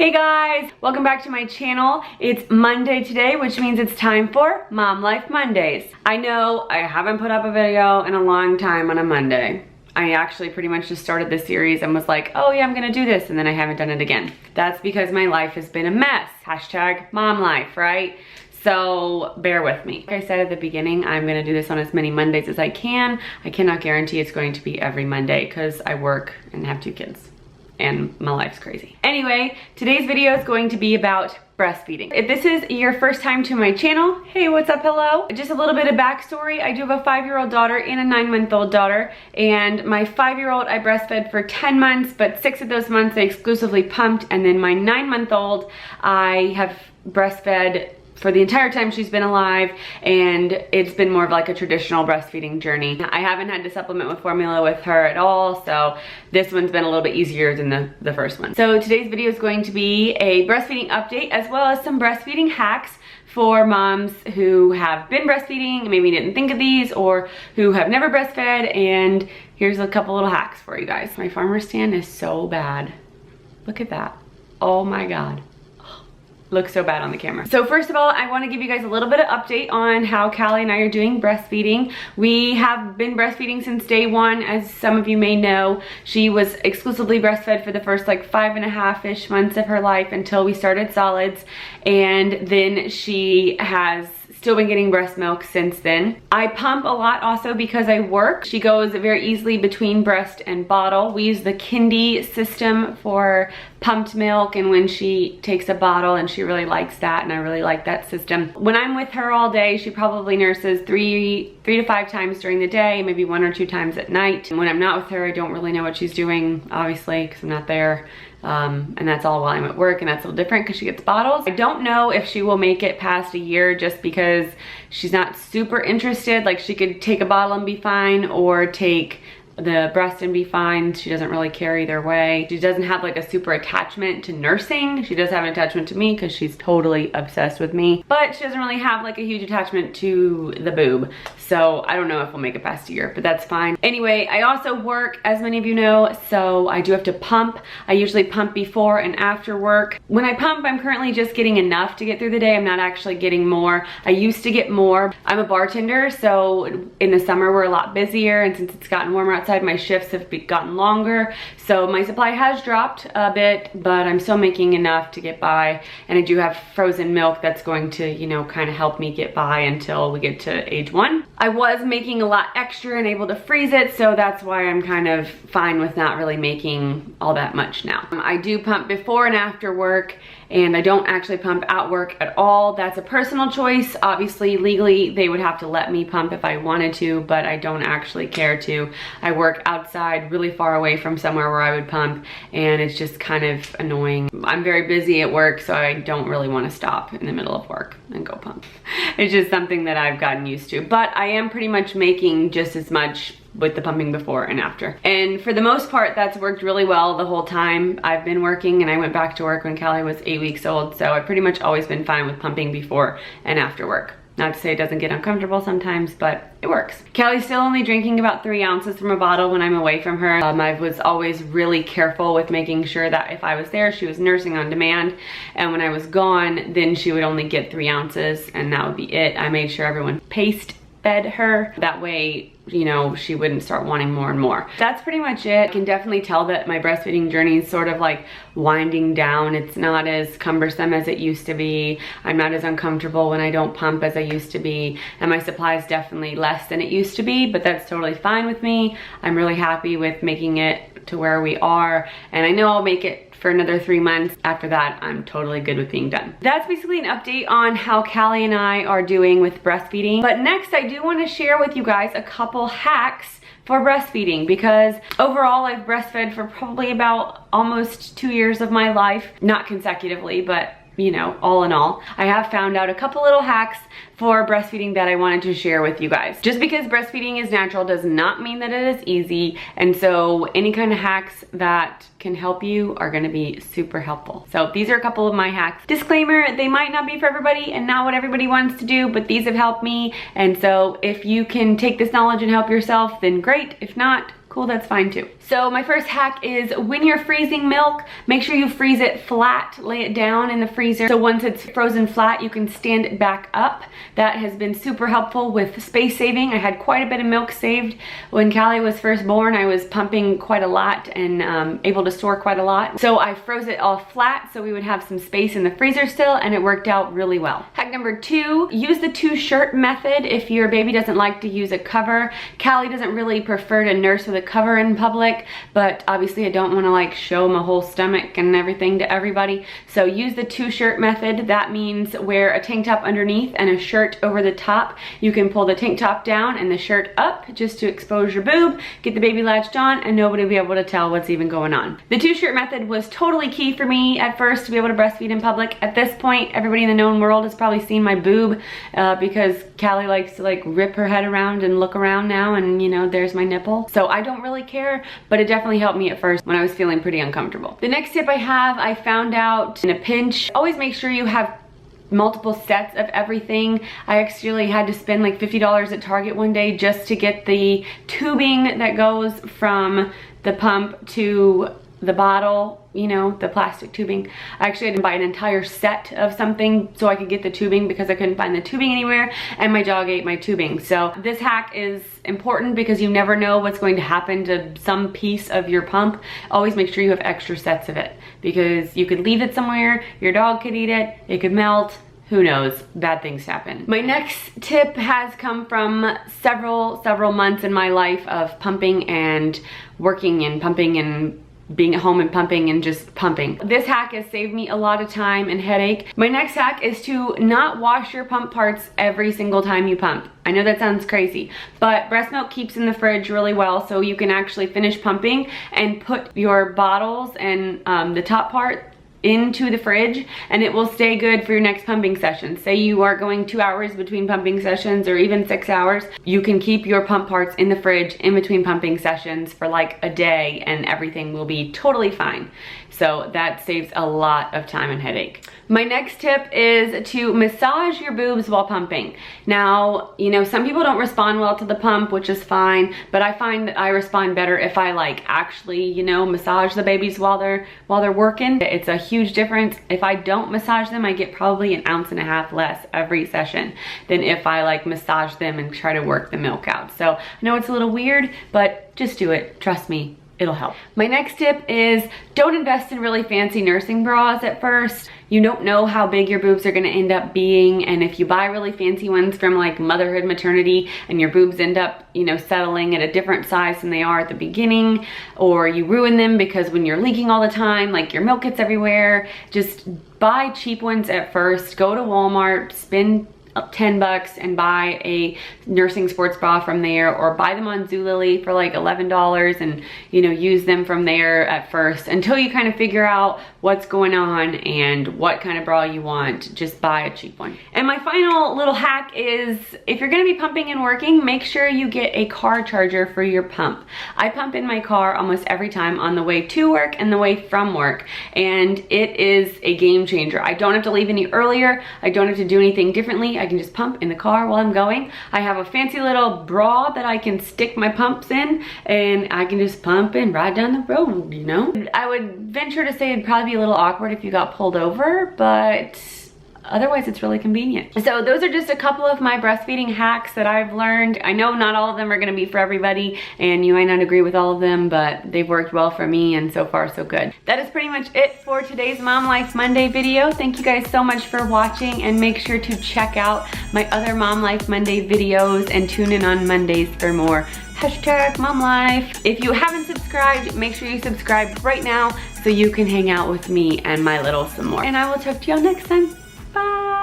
Hey guys, welcome back to my channel. It's Monday today, which means it's time for Mom Life Mondays. I know I haven't put up a video in a long time on a Monday. I actually pretty much just started this series and was like, oh yeah, I'm gonna do this, and then I haven't done it again. That's because my life has been a mess. Hashtag mom life, right? So bear with me. Like I said at the beginning, I'm gonna do this on as many Mondays as I can. I cannot guarantee it's going to be every Monday because I work and have 2 kids. And my life's crazy. Anyway, today's video is going to be about breastfeeding. If this is your first time to my channel, hey, what's up, hello? Just a little bit of backstory. I do have a 5-year-old daughter and a 9-month-old daughter, and my 5-year-old I breastfed for 10 months, but 6 of those months I exclusively pumped, and then my 9-month-old I have breastfed for the entire time she's been alive, and it's been more of like a traditional breastfeeding journey. I haven't had to supplement with formula with her at all, so this one's been a little bit easier than the first one. So today's video is going to be a breastfeeding update as well as some breastfeeding hacks for moms who have been breastfeeding and maybe didn't think of these, or who have never breastfed, and here's a couple little hacks for you guys. My farmer stand is so bad. Look at that. Oh my God. Looks so bad on the camera. So first of all, I want to give you guys a little bit of update on how Callie and I are doing breastfeeding. We have been breastfeeding since day 1, as some of you may know. She was exclusively breastfed for the first like 5.5-ish months of her life until we started solids, and then she has still been getting breast milk since then. I pump a lot also because I work. She goes very easily between breast and bottle. We use the KEEL-LEE system for pumped milk, and when she takes a bottle, and she really likes that, and I really like that system. When I'm with her all day, she probably nurses 3 to 5 times during the day, maybe 1 or 2 times at night. And when I'm not with her, I don't really know what she's doing, obviously, because I'm not there. And that's all while I'm at work, and that's a little different because she gets bottles. I don't know if she will make it past a year just because she's not super interested. Like, she could take a bottle and be fine, or take the breast and be fine. She doesn't really care either way. She doesn't have like a super attachment to nursing. She does have an attachment to me because she's totally obsessed with me, but she doesn't really have like a huge attachment to the boob. So I don't know if we'll make it past a year, but that's fine. Anyway, I also work, as many of you know, so I do have to pump. I usually pump before and after work. When I pump, I'm currently just getting enough to get through the day. I'm not actually getting more. I used to get more. I'm a bartender, so in the summer we're a lot busier, and since it's gotten warmer outside, my shifts have gotten longer. So my supply has dropped a bit, but I'm still making enough to get by. And I do have frozen milk that's going to, you know, kind of help me get by until we get to age 1. I was making a lot extra and able to freeze it, so that's why I'm kind of fine with not really making all that much now. I do pump before and after work, and I don't actually pump at work at all. That's a personal choice. Obviously, legally, they would have to let me pump if I wanted to, but I don't actually care to. I work outside really far away from somewhere where I would pump, and it's just kind of annoying. I'm very busy at work, so I don't really want to stop in the middle of work and go pump. It's just something that I've gotten used to, but I am pretty much making just as much with the pumping before and after. And for the most part, that's worked really well the whole time I've been working, and I went back to work when Callie was 8 weeks old, so I've pretty much always been fine with pumping before and after work. Not to say it doesn't get uncomfortable sometimes, but it works. Callie's still only drinking about 3 ounces from a bottle when I'm away from her. I was always really careful with making sure that if I was there, she was nursing on demand, and when I was gone, then she would only get 3 ounces, and that would be it. I made sure everyone paced fed her. That way, you know, she wouldn't start wanting more and more. That's pretty much it. I can definitely tell that my breastfeeding journey is sort of like winding down. It's not as cumbersome as it used to be. I'm not as uncomfortable when I don't pump as I used to be. And my supply is definitely less than it used to be, but that's totally fine with me. I'm really happy with making it to where we are. And I know I'll make it for another 3 months. After that, I'm totally good with being done. That's basically an update on how Callie and I are doing with breastfeeding. But next, I do want to share with you guys a couple hacks for breastfeeding, because overall I've breastfed for probably about almost 2 years of my life. Not consecutively, but you know, all in all. I have found out a couple little hacks for breastfeeding that I wanted to share with you guys. Just because breastfeeding is natural does not mean that it is easy, and so any kind of hacks that can help you are gonna be super helpful. So these are a couple of my hacks. Disclaimer, they might not be for everybody and not what everybody wants to do, but these have helped me, and so if you can take this knowledge and help yourself, then great. If not, cool, that's fine too. So my first hack is when you're freezing milk, make sure you freeze it flat, lay it down in the freezer. So once it's frozen flat, you can stand it back up. That has been super helpful with space saving. I had quite a bit of milk saved. When Callie was first born, I was pumping quite a lot and able to store quite a lot. So I froze it all flat so we would have some space in the freezer still, and it worked out really well. Hack number 2, use the 2-shirt method if your baby doesn't like to use a cover. Callie doesn't really prefer to nurse with a cover in public, but obviously I don't want to like show my whole stomach and everything to everybody. So use the 2-shirt method. That means wear a tank top underneath and a shirt over the top. You can pull the tank top down and the shirt up just to expose your boob, get the baby latched on, and nobody will be able to tell what's even going on. The 2-shirt method was totally key for me at first to be able to breastfeed in public. At this point, everybody in the known world has probably seen my boob because Callie likes to like rip her head around and look around now, and you know, there's my nipple. So I don't really care, but it definitely helped me at first when I was feeling pretty uncomfortable. The next tip I found out in a pinch, always make sure you have multiple sets of everything. I actually had to spend like $50 at Target one day just to get the tubing that goes from the pump to the bottle, you know, the plastic tubing. I actually had to buy an entire set of something so I could get the tubing because I couldn't find the tubing anywhere, and my dog ate my tubing. So this hack is important because you never know what's going to happen to some piece of your pump. Always make sure you have extra sets of it because you could leave it somewhere, your dog could eat it, it could melt. Who knows, bad things happen. My next tip has come from several months in my life of pumping and working and pumping and being at home and pumping and just pumping. This hack has saved me a lot of time and headache. My next hack is to not wash your pump parts every single time you pump. I know that sounds crazy, but breast milk keeps in the fridge really well, so you can actually finish pumping and put your bottles and the top part into the fridge, and it will stay good for your next pumping session. Say you are going 2 hours between pumping sessions or even 6 hours, you can keep your pump parts in the fridge in between pumping sessions for like a day and everything will be totally fine. So that saves a lot of time and headache. My next tip is to massage your boobs while pumping. Now, you know, some people don't respond well to the pump, which is fine, but I find that I respond better if I like actually, you know, massage the babies while they're working. It's a huge difference. If I don't massage them, I get probably 1.5 ounces less every session than if I like massage them and try to work the milk out. So I know it's a little weird, but just do it. Trust me. It'll help. My next tip is don't invest in really fancy nursing bras at first. You don't know how big your boobs are gonna end up being, and if you buy really fancy ones from like motherhood maternity and your boobs end up, you know, settling at a different size than they are at the beginning, or you ruin them because when you're leaking all the time, like your milk gets everywhere, just buy cheap ones at first. Go to Walmart, spend $10 and buy a nursing sports bra from there, or buy them on Zulily for like $11 and, you know, use them from there at first until you kind of figure out what's going on and what kind of bra you want. Just buy a cheap one. And my final little hack is if you're gonna be pumping and working, make sure you get a car charger for your pump. I pump in my car almost every time on the way to work and the way from work, and it is a game changer. I don't have to leave any earlier. I don't have to do anything differently. I can just pump in the car while I'm going. I have a fancy little bra that I can stick my pumps in, and I can just pump and ride down the road, you know? I would venture to say it'd probably be a little awkward if you got pulled over, but otherwise it's really convenient. So those are just a couple of my breastfeeding hacks that I've learned. I know not all of them are gonna be for everybody, and you might not agree with all of them, but they've worked well for me, and so far so good. That is pretty much it for today's Mom Life Monday video. Thank you guys so much for watching, and make sure to check out my other Mom Life Monday videos and tune in on Mondays for more #MomLife. If you haven't subscribed, make sure you subscribe right now so you can hang out with me and my little some more. And I will talk to y'all next time. Bye.